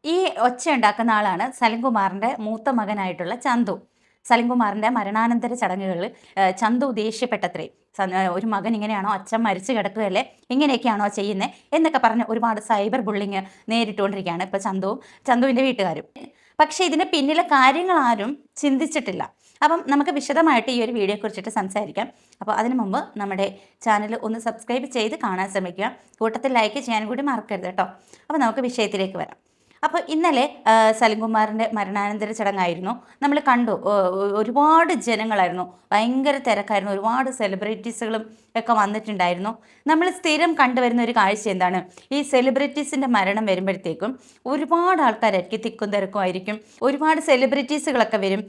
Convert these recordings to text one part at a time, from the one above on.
ഈ ഒച്ച ഉണ്ടാക്കുന്ന ആളാണ് സലിംകുമാറിൻ്റെ മൂത്ത മകനായിട്ടുള്ള ചന്തു. സലിംകുമാറിൻ്റെ മരണാനന്തര ചടങ്ങുകളിൽ ചന്തു ദേഷ്യപ്പെട്ടത്രേ. ഒരു മകൻ ഇങ്ങനെയാണോ, അച്ഛൻ മരിച്ചു കിടക്കുകയല്ലേ, ഇങ്ങനെയൊക്കെയാണോ ചെയ്യുന്നത് എന്നൊക്കെ പറഞ്ഞ് ഒരുപാട് സൈബർ ബുള്ളിങ് നേരിട്ടുകൊണ്ടിരിക്കുകയാണ് ഇപ്പോൾ ചന്തുവിൻ്റെ വീട്ടുകാരും. പക്ഷേ ഇതിന് പിന്നിലെ കാര്യങ്ങൾ ആരും ചിന്തിച്ചിട്ടില്ല. അപ്പം നമുക്ക് വിശദമായിട്ട് ഈ ഒരു വീഡിയോയെ കുറിച്ചിട്ട് സംസാരിക്കാം. അപ്പോൾ അതിനു മുമ്പ് നമ്മുടെ ചാനൽ ഒന്ന് സബ്സ്ക്രൈബ് ചെയ്ത് കാണാൻ ശ്രമിക്കുക. കൂട്ടത്തിൽ ലൈക്ക് ചെയ്യാൻ കൂടി മറക്കരുത് കേട്ടോ. അപ്പോൾ നമുക്ക് വിഷയത്തിലേക്ക് വരാം. അപ്പോൾ ഇന്നലെ സലിംകുമാറിൻ്റെ മരണാനന്തര ചടങ്ങായിരുന്നു. നമ്മൾ കണ്ടു, ഒരുപാട് ജനങ്ങളായിരുന്നു, ഭയങ്കര തിരക്കായിരുന്നു, ഒരുപാട് സെലിബ്രിറ്റീസുകളും ഒക്കെ വന്നിട്ടുണ്ടായിരുന്നു. നമ്മൾ സ്ഥിരം കണ്ടുവരുന്ന ഒരു കാഴ്ച എന്താണ്, ഈ സെലിബ്രിറ്റീസിൻ്റെ മരണം വരുമ്പോഴത്തേക്കും ഒരുപാട് ആൾക്കാരായിരിക്കും, തിക്കും തിരക്കുമായിരിക്കും, ഒരുപാട് സെലിബ്രിറ്റീസുകളൊക്കെ വരും.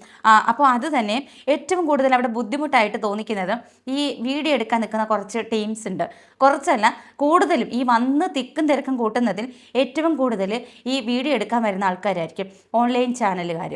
അപ്പോൾ അത് തന്നെ ഏറ്റവും കൂടുതൽ അവിടെ ബുദ്ധിമുട്ടായിട്ട് തോന്നിക്കുന്നത് ഈ വീഡിയോ എടുക്കാൻ നിൽക്കുന്ന കുറച്ച് ടീംസ് ഉണ്ട്. കുറച്ചല്ല, കൂടുതലും ഈ വന്ന് തിക്കും തിരക്കും കൂട്ടുന്നതിൽ ഏറ്റവും കൂടുതൽ ഈ വീഡിയോ എടുക്കാൻ വരുന്ന ആൾക്കാരായിരിക്കും ഓൺലൈൻ ചാനലുകാർ.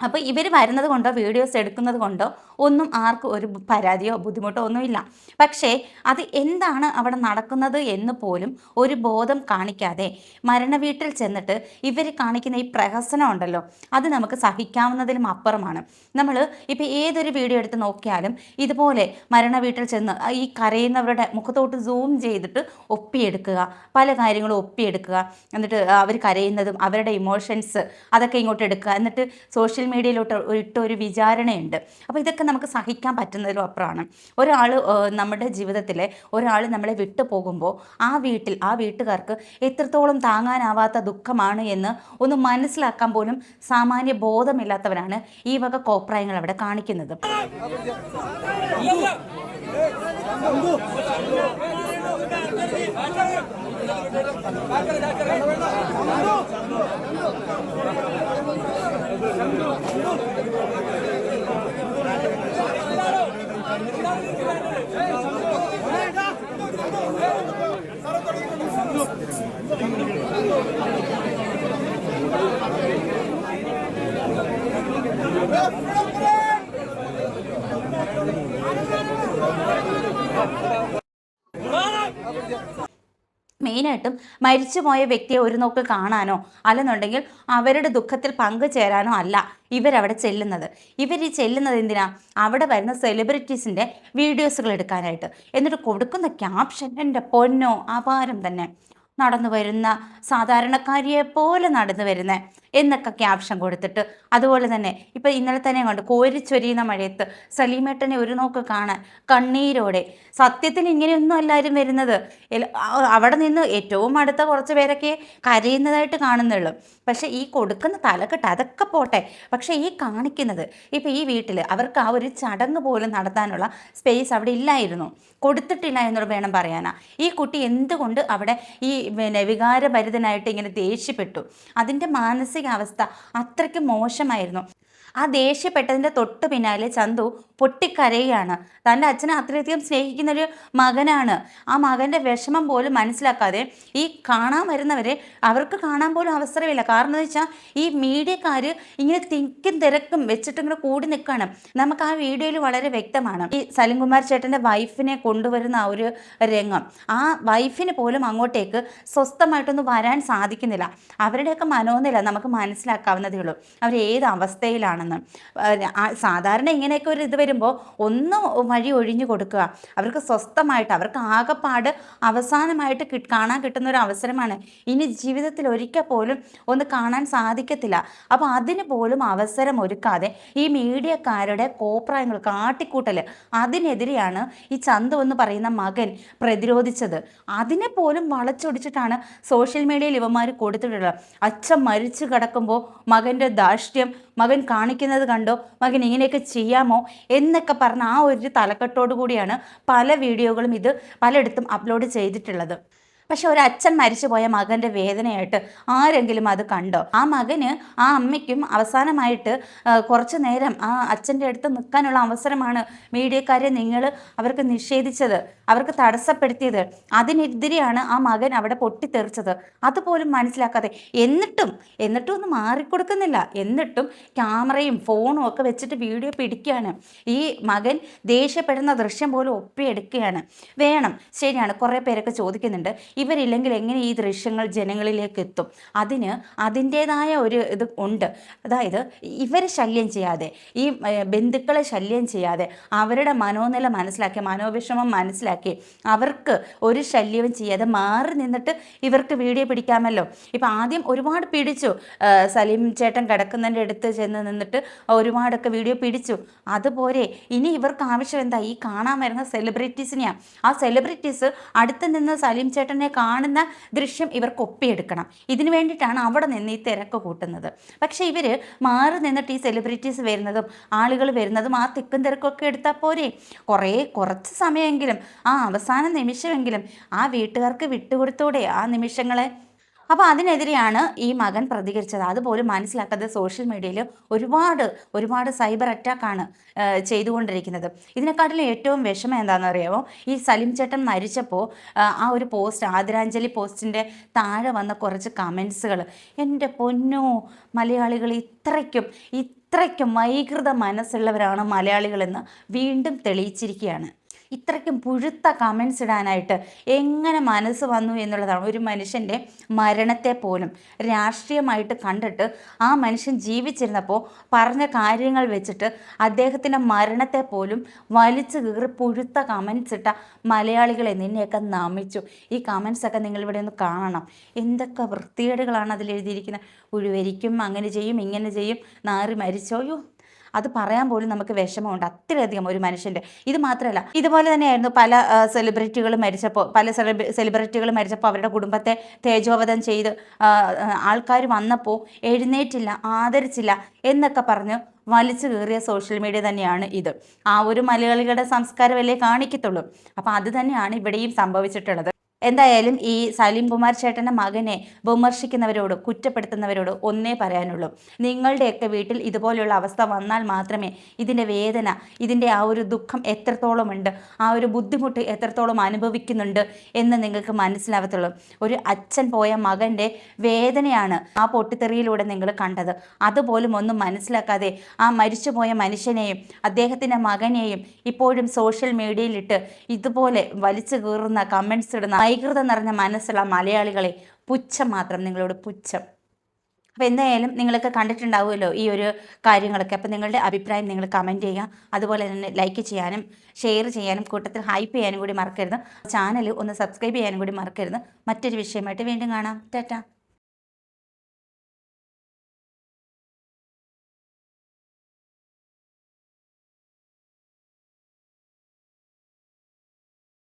അപ്പോൾ ഇവർ വരുന്നത് കൊണ്ടോ വീഡിയോസ് എടുക്കുന്നത് കൊണ്ടോ ഒന്നും ആർക്കും ഒരു പരാതിയോ ബുദ്ധിമുട്ടോ ഒന്നുമില്ല. പക്ഷേ അത് എന്താണ് അവിടെ നടക്കുന്നത് എന്ന് പോലും ഒരു ബോധം കാണിക്കാതെ മരണവീട്ടിൽ ചെന്നിട്ട് ഇവർ കാണിക്കുന്ന ഈ പ്രഹസനം ഉണ്ടല്ലോ, അത് നമുക്ക് സഹിക്കാവുന്നതിലും അപ്പുറമാണ്. നമ്മൾ ഇപ്പോൾ ഏതൊരു വീഡിയോ എടുത്ത് നോക്കിയാലും ഇതുപോലെ മരണവീട്ടിൽ ചെന്ന് ഈ കരയുന്നവരുടെ മുഖത്തോട്ട് സൂം ചെയ്തിട്ട് ഒപ്പിയെടുക്കുക, പല കാര്യങ്ങളും ഒപ്പിയെടുക്കുക, എന്നിട്ട് അവർ കരയുന്നതും അവരുടെ ഇമോഷൻസ് അതൊക്കെ ഇങ്ങോട്ട് എടുക്കുക, എന്നിട്ട് സോഷ്യൽ മീഡിയയിലോട്ട് ഇട്ട ഒരു വിചാരണയുണ്ട്. അപ്പോൾ ഇതൊക്കെ നമുക്ക് സഹിക്കാൻ പറ്റുന്നതിലും അപ്പുറമാണ്. ഒരാൾ നമ്മുടെ ജീവിതത്തിലെ ഒരാൾ നമ്മളെ വിട്ടു പോകുമ്പോൾ ആ വീട്ടുകാർക്ക് എത്രത്തോളം താങ്ങാനാവാത്ത ദുഃഖമാണ് എന്ന് ഒന്ന് മനസ്സിലാക്കാൻ പോലും സാമാന്യ ബോധമില്ലാത്തവരാണ് ഈ വക കോപ്രായങ്ങൾ അവിടെ കാണിക്കുന്നത്. മെയിനായിട്ടും മരിച്ചുപോയ വ്യക്തിയെ ഒരു നോക്ക് കാണാനോ അല്ലെന്നുണ്ടെങ്കിൽ അവരുടെ ദുഃഖത്തിൽ പങ്കുചേരാനോ അല്ല ഇവരവിടെ ചെല്ലുന്നത്. ഇവർ ഈ ചെല്ലുന്നത് എന്തിനാ, അവിടെ വരുന്ന സെലിബ്രിറ്റീസിൻ്റെ വീഡിയോസുകൾ എടുക്കാനായിട്ട്. എന്നിട്ട് കൊടുക്കുന്ന ക്യാപ്ഷൻ എൻ്റെ പൊന്നോ അപാരം തന്നെ. നടന്നു വരുന്ന സാധാരണക്കാരിയെ പോലെ നടന്നു വരുന്ന എന്നൊക്കെ ക്യാപ്ഷൻ കൊടുത്തിട്ട്, അതുപോലെ തന്നെ ഇപ്പം ഇന്നലെ തന്നെ കണ്ടു കോരിച്ചൊരിയുന്ന മഴയത്ത് സലീമേട്ടനെ ഒരു നോക്ക് കാണാൻ കണ്ണീരോടെ. സത്യത്തിൽ ഇങ്ങനെയൊന്നും എല്ലാവരും വരുന്നത്, അവിടെ നിന്ന് ഏറ്റവും അടുത്ത കുറച്ച് പേരൊക്കെ കരയുന്നതായിട്ട് കാണുന്നുള്ളൂ. പക്ഷേ ഈ കൊടുക്കുന്ന തലക്കെട്ട് അതൊക്കെ പോട്ടെ, പക്ഷേ ഈ കാണിക്കുന്നത് ഇപ്പം ഈ വീട്ടിൽ അവർക്ക് ആ ഒരു ചടങ്ങ് പോലും നടത്താനുള്ള സ്പേസ് അവിടെ ഇല്ലായിരുന്നു, കൊടുത്തിട്ടില്ല എന്നോട് വേണം പറയാനാ. ഈ കുട്ടി എന്തുകൊണ്ട് അവിടെ ഈ വികാരഭരിതനായിട്ട് ഇങ്ങനെ ദേഷ്യപ്പെട്ടു, അതിൻ്റെ മാനസികാവസ്ഥ അത്രയ്ക്ക് മോശമായിരുന്നു. ആ ദേഷ്യപ്പെട്ടതിൻ്റെ തൊട്ട് പിന്നാലെ ചന്തു പൊട്ടിക്കരയുകയാണ്. തൻ്റെ അച്ഛനെ അത്രയധികം സ്നേഹിക്കുന്നൊരു മകനാണ്. ആ മകൻ്റെ വിഷമം പോലും മനസ്സിലാക്കാതെ ഈ കാണാൻ വരുന്നവരെ അവർക്ക് കാണാൻ പോലും അവസരമില്ല. കാരണം എന്ന് വെച്ചാൽ ഈ മീഡിയക്കാർ ഇങ്ങനെ തിക്കും തിരക്കും വെച്ചിട്ട് ഇങ്ങനെ കൂടി നിൽക്കുകയാണ്. നമുക്ക് ആ വീഡിയോയിൽ വളരെ വ്യക്തമാണ് ഈ സലിംകുമാർ ചേട്ടൻ്റെ വൈഫിനെ കൊണ്ടുവരുന്ന ആ ഒരു രംഗം. ആ വൈഫിന് പോലും അങ്ങോട്ടേക്ക് സ്വസ്ഥമായിട്ടൊന്നും വരാൻ സാധിക്കുന്നില്ല. അവരുടെയൊക്കെ മനോനില നമുക്ക് മനസ്സിലാക്കാവുന്നതേ ഉള്ളൂ, അവർ ഏത് അവസ്ഥയിലാണ്. സാധാരണ ഇങ്ങനെയൊക്കെ ഒരു ഇത് വരുമ്പോൾ ഒന്ന് വഴി ഒഴിഞ്ഞു കൊടുക്കുക, അവർക്ക് സ്വസ്ഥമായിട്ട്, അവർക്ക് ആകെപ്പാട് അവസാനമായിട്ട് കാണാൻ കിട്ടുന്ന ഒരു അവസരമാണ്. ഇനി ജീവിതത്തിൽ ഒരിക്കൽ പോലും ഒന്ന് കാണാൻ സാധിക്കത്തില്ല. അപ്പോൾ അതിന് പോലും അവസരം ഒരുക്കാതെ ഈ മീഡിയക്കാരുടെ കോപ്രായങ്ങൾ കാട്ടിക്കൂട്ടൽ, അതിനെതിരെയാണ് ഈ ചന്തു എന്ന് പറയുന്ന മകൻ പ്രതിരോധിച്ചത്. അതിനെ പോലും വളച്ചൊടിച്ചിട്ടാണ് സോഷ്യൽ മീഡിയയിൽ ഇവന്മാർ കൊടുത്തിട്ടുള്ളത്. അച്ഛൻ മരിച്ചു കിടക്കുമ്പോൾ മകൻ്റെ ധാർഷ്ട്യം മകൻ കാണിക്കുന്നത് കണ്ടോ, മകൻ ഇങ്ങനെയൊക്കെ ചെയ്യാമോ എന്നൊക്കെ പറഞ്ഞ ആ ഒരു തലക്കെട്ടോടു കൂടിയാണ് പല വീഡിയോകളും ഇത് പലയിടത്തും അപ്ലോഡ് ചെയ്തിട്ടുള്ളത്. പക്ഷെ ഒരച്ഛൻ മരിച്ചുപോയ മകൻ്റെ വേദനയായിട്ട് ആരെങ്കിലും അത് കണ്ടോ? ആ മകന് ആ അമ്മയ്ക്കും അവസാനമായിട്ട് കുറച്ച് നേരം ആ അച്ഛൻ്റെ അടുത്ത് നിൽക്കാനുള്ള അവസരമാണ് മീഡിയക്കാരെ നിങ്ങൾ അവർക്ക് നിഷേധിച്ചത്. അവർക്ക് തടസ്സപ്പെടുത്തിയത്, അതിനെതിരെയാണ് ആ മകൻ അവിടെ പൊട്ടിത്തെറിച്ചത്. അതുപോലും മനസ്സിലാക്കാതെ എന്നിട്ടും ഒന്നും മാറിക്കൊടുക്കുന്നില്ല. എന്നിട്ടും ക്യാമറയും ഫോണും ഒക്കെ വെച്ചിട്ട് വീഡിയോ പിടിക്കുകയാണ്. ഈ മകൻ ദേഷ്യപ്പെടുന്ന ദൃശ്യം പോലും ഒപ്പിയെടുക്കുകയാണ്. വേണം, ശരിയാണ്, കുറേ പേരൊക്കെ ചോദിക്കുന്നുണ്ട്, ഇവരില്ലെങ്കിൽ എങ്ങനെ ഈ ദൃശ്യങ്ങൾ ജനങ്ങളിലേക്ക് എത്തും? അതിൻ്റേതായ ഒരു ഇത് ഉണ്ട്. അതായത് ഇവരെ ശല്യം ചെയ്യാതെ, ഈ ബന്ധുക്കളെ ശല്യം ചെയ്യാതെ, അവരുടെ മനോനില മനസ്സിലാക്കി, മനോവിഷമം മനസ്സിലാക്കി, അവർക്ക് ഒരു ശല്യവും ചെയ്യാതെ മാറി നിന്നിട്ട് ഇവർക്ക് വീഡിയോ പിടിക്കാമല്ലോ. ഇപ്പം ആദ്യം ഒരുപാട് പിടിച്ചു, സലീം ചേട്ടൻ കിടക്കുന്നതിൻ്റെ അടുത്ത് ചെന്ന് നിന്നിട്ട് ഒരുപാടൊക്കെ വീഡിയോ പിടിച്ചു. അതുപോലെ ഇനി ഇവർക്ക് ആവശ്യം എന്താ? ഈ കാണാൻ വരുന്ന സെലിബ്രിറ്റീസിനെയാണ്. ആ സെലിബ്രിറ്റീസ് അടുത്ത് നിന്ന് സലീം ചേട്ടനെ കാണുന്ന ദൃശ്യം ഇവർക്ക് ഒപ്പിയെടുക്കണം. ഇതിനു വേണ്ടിയിട്ടാണ് അവിടെ നിന്ന് ഈ തിരക്ക് കൂട്ടുന്നത്. പക്ഷേ ഇവർ മാറി നിന്നിട്ട് ഈ സെലിബ്രിറ്റീസ് വരുന്നതും ആളുകൾ വരുന്നതും ആ തിക്കും തിരക്കൊക്കെ എടുത്താൽ പോരെ? കുറച്ച് സമയമെങ്കിലും, ആ അവസാന നിമിഷമെങ്കിലും ആ വീട്ടുകാർക്ക് വിട്ടുകൊടുത്തോടെ ആ നിമിഷങ്ങളെ. അപ്പോൾ അതിനെതിരെയാണ് ഈ മകൻ പ്രതികരിച്ചത്. അതുപോലും മനസ്സിലാക്കാതെ സോഷ്യൽ മീഡിയയിൽ ഒരുപാട് സൈബർ അറ്റാക്കാണ് ചെയ്തുകൊണ്ടിരിക്കുന്നത്. ഇതിനെക്കാട്ടിലും ഏറ്റവും വിഷമം എന്താണെന്ന് അറിയാമോ? ഈ സലീം ചേട്ടൻ മരിച്ചപ്പോൾ ആ ഒരു പോസ്റ്റ്, ആദരാഞ്ജലി പോസ്റ്റിൻ്റെ താഴെ വന്ന കുറച്ച് കമൻസുകൾ, എൻ്റെ പൊന്നോ, മലയാളികൾ ഇത്രയ്ക്കും വൈകൃത മനസ്സുള്ളവരാണ് മലയാളികളെന്ന് വീണ്ടും തെളിയിച്ചിരിക്കുകയാണ്. ഇത്രയ്ക്കും പുഴുത്ത കമൻസ് ഇടാനായിട്ട് എങ്ങനെ മനസ്സ് വന്നു എന്നുള്ളതാണ്. ഒരു മനുഷ്യൻ്റെ മരണത്തെ പോലും രാഷ്ട്രീയമായിട്ട് കണ്ടിട്ട് ആ മനുഷ്യൻ ജീവിച്ചിരുന്നപ്പോൾ പറഞ്ഞ കാര്യങ്ങൾ വെച്ചിട്ട് അദ്ദേഹത്തിൻ്റെ മരണത്തെ പോലും വലിച്ചു കീറി പുഴുത്ത കമൻസ് ഇട്ട മലയാളികളെ നിന്നെയൊക്കെ നമിച്ചു. ഈ കമൻസൊക്കെ നിങ്ങളിവിടെ ഒന്ന് കാണണം. എന്തൊക്കെ വൃത്തികേടുകളാണ് അതിൽ എഴുതിയിരിക്കുന്നത്. പുഴുവരിക്കും, അങ്ങനെ ചെയ്യും, ഇങ്ങനെ ചെയ്യും, നാറി മരിച്ചോയോ, അത് പറയാൻ പോലും നമുക്ക് വിഷമമുണ്ട്. അത്രയധികം ഒരു മനുഷ്യൻ്റെ. ഇത് മാത്രമല്ല, ഇതുപോലെ തന്നെയായിരുന്നു പല സെലിബ്രിറ്റികളും മരിച്ചപ്പോൾ അവരുടെ കുടുംബത്തെ തേജോവധം ചെയ്ത് ആൾക്കാർ വന്നപ്പോൾ എഴുന്നേറ്റില്ല, ആദരിച്ചില്ല എന്നൊക്കെ പറഞ്ഞ് വലിച്ചു കീറിയ സോഷ്യൽ മീഡിയ തന്നെയാണ് ഇത്. ആ ഒരു മലയാളികളുടെ സംസ്കാരമല്ലേ കാണിക്കത്തുള്ളൂ. അപ്പോൾ അത് തന്നെയാണ് ഇവിടെയും സംഭവിച്ചിട്ടുള്ളത്. എന്തായാലും ഈ സലീം കുമാർ ചേട്ടൻ്റെ മകനെ വിമർശിക്കുന്നവരോട്, കുറ്റപ്പെടുത്തുന്നവരോട് ഒന്നേ പറയാനുള്ളൂ, നിങ്ങളുടെയൊക്കെ വീട്ടിൽ ഇതുപോലെയുള്ള അവസ്ഥ വന്നാൽ മാത്രമേ ഇതിൻ്റെ വേദന, ഇതിൻ്റെ ആ ഒരു ദുഃഖം എത്രത്തോളം ഉണ്ട്, ആ ഒരു ബുദ്ധിമുട്ട് എത്രത്തോളം അനുഭവിക്കുന്നുണ്ട് എന്ന് നിങ്ങൾക്ക് മനസ്സിലാവത്തുള്ളൂ. ഒരു അച്ഛൻ പോയ മകൻ്റെ വേദനയാണ് ആ പൊട്ടിത്തെറിയിലൂടെ നിങ്ങൾ കണ്ടത്. അതുപോലും ഒന്നും മനസ്സിലാക്കാതെ ആ മരിച്ചുപോയ മനുഷ്യനെയും അദ്ദേഹത്തിൻ്റെ മകനെയും ഇപ്പോഴും സോഷ്യൽ മീഡിയയിലിട്ട് ഇതുപോലെ വലിച്ചു കീറുന്ന കമൻസ് ഇടുന്ന വൈകൃതം നിറഞ്ഞ മനസ്സുള്ള മലയാളികളെ, പുച്ഛം മാത്രം, നിങ്ങളോട് പുച്ഛം. അപ്പോൾ എന്തായാലും നിങ്ങളൊക്കെ കണ്ടിട്ടുണ്ടാവുമല്ലോ ഈ ഒരു കാര്യങ്ങളൊക്കെ. അപ്പോൾ നിങ്ങളുടെ അഭിപ്രായം നിങ്ങൾ കമൻറ്റ് ചെയ്യുക. അതുപോലെ തന്നെ ലൈക്ക് ചെയ്യാനും ഷെയർ ചെയ്യാനും കൂട്ടത്തിൽ ഹൈപ്പ് ചെയ്യാനും കൂടി മറക്കരുത്. ചാനൽ ഒന്ന് സബ്സ്ക്രൈബ് ചെയ്യാനും കൂടി മറക്കരുത്. മറ്റൊരു വിഷയമായിട്ട് വീണ്ടും കാണാം. ടാറ്റാ.